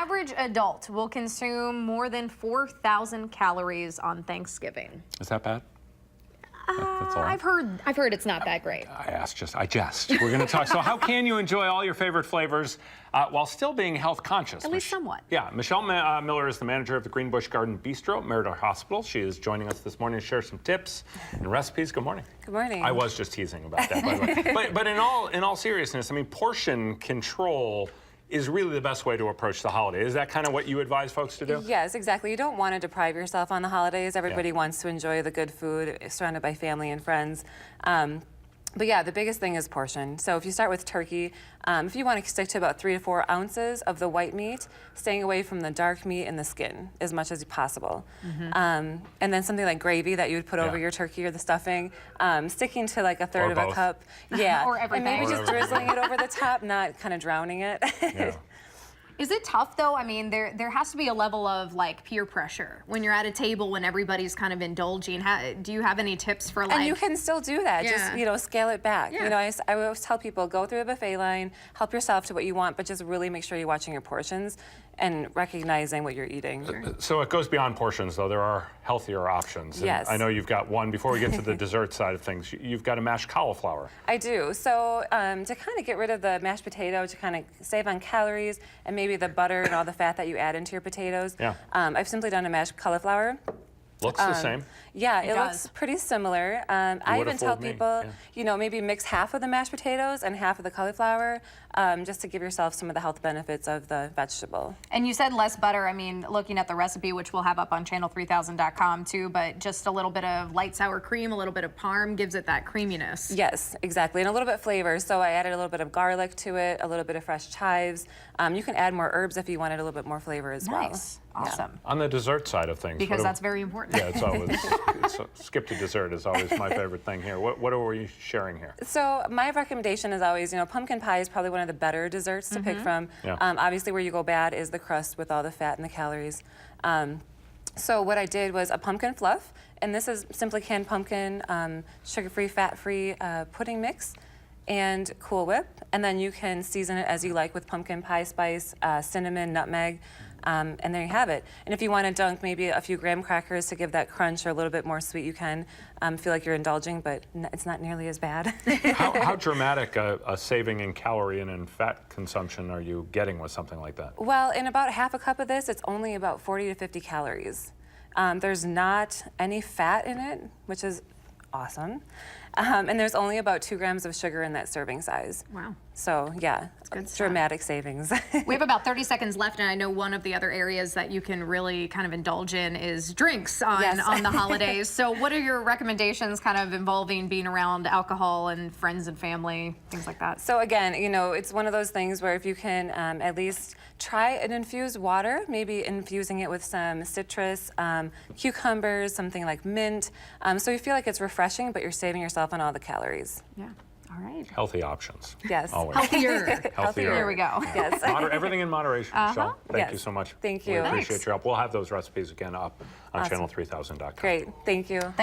average adult will consume more than 4,000 calories on Thanksgiving. Is that bad? That's all. I've heard it's not that great. I jest. We're going to talk. So how can you enjoy all your favorite flavors while still being health conscious? At least somewhat. Yeah. Michelle Miller is the manager of the Greenbush Garden Bistro at Merida Hospital. She is joining us this morning to share some tips and recipes. Good morning. Good morning. I was just teasing about that, by the way. But in all seriousness, I mean, portion control is really the best way to approach the holiday. Is that kind of what you advise folks to do? Yes, exactly. You don't want to deprive yourself on the holidays. Everybody wants to enjoy the good food, surrounded by family and friends. But yeah, the biggest thing is portion. So if you start with turkey, if you want to stick to about 3 to 4 ounces of the white meat, staying away from the dark meat and the skin as much as possible. And then something like gravy that you would put over your turkey or the stuffing, sticking to like a third of a cup. Yeah, or everything. And maybe just drizzling it over the top, not kind of drowning it. Yeah. Is it tough though? I mean, there has to be a level of like peer pressure when you're at a table when everybody's kind of indulging. Do you have any tips for like? And you can still do that. Just scale it back. Yeah. I always tell people, go through a buffet line, help yourself to what you want, but just really make sure you're watching your portions and recognizing what you're eating. So it goes beyond portions, though. There are healthier options. And yes. I know you've got one. Before we get to the dessert side of things, you've got a mashed cauliflower. I do. So to kind of get rid of the mashed potato, to kind of save on calories and maybe the butter and all the fat that you add into your potatoes, I've simply done a mashed cauliflower. Looks the same. Yeah, it looks pretty similar. I even tell people, maybe mix half of the mashed potatoes and half of the cauliflower, just to give yourself some of the health benefits of the vegetable. And you said less butter. I mean, looking at the recipe, which we'll have up on channel3000.com too, but just a little bit of light sour cream, a little bit of parm gives it that creaminess. Yes, exactly, and a little bit flavor. So I added a little bit of garlic to it, a little bit of fresh chives. You can add more herbs if you wanted a little bit more flavor as well. Nice. Awesome. On the dessert side of things. Because that's very important. Yeah, it's always, skip to dessert is always my favorite thing here. What are we sharing here? So my recommendation is always, pumpkin pie is probably one of the better desserts to pick from. Yeah. Obviously where you go bad is the crust with all the fat and the calories. So what I did was a pumpkin fluff, and this is simply canned pumpkin, sugar-free, fat-free pudding mix, and Cool Whip. And then you can season it as you like with pumpkin pie spice, cinnamon, nutmeg, and there you have it. And if you want to dunk maybe a few graham crackers to give that crunch or a little bit more sweet, you can. Feel like you're indulging, but it's not nearly as bad. How dramatic a saving in calorie and in fat consumption are you getting with something like that? Well, in about half a cup of this, it's only about 40 to 50 calories. There's not any fat in it, which is awesome. And there's only about 2 grams of sugar in that serving size. Wow. So yeah, dramatic savings. We have about 30 seconds left, and I know one of the other areas that you can really kind of indulge in is drinks on the holidays. So what are your recommendations kind of involving being around alcohol and friends and family, things like that? So again, it's one of those things where if you can at least try an infused water, maybe infusing it with some citrus, cucumbers, something like mint, so you feel like it's refreshing, but you're saving yourself on all the calories. Yeah. All right. Healthy options. Yes. Always. Healthier. Healthier. Here we go. Yes. Everything in moderation, Michelle. Thank you so much. Thank you. We appreciate your help. We'll have those recipes again up on channel3000.com. Great. Thank you. Thanks.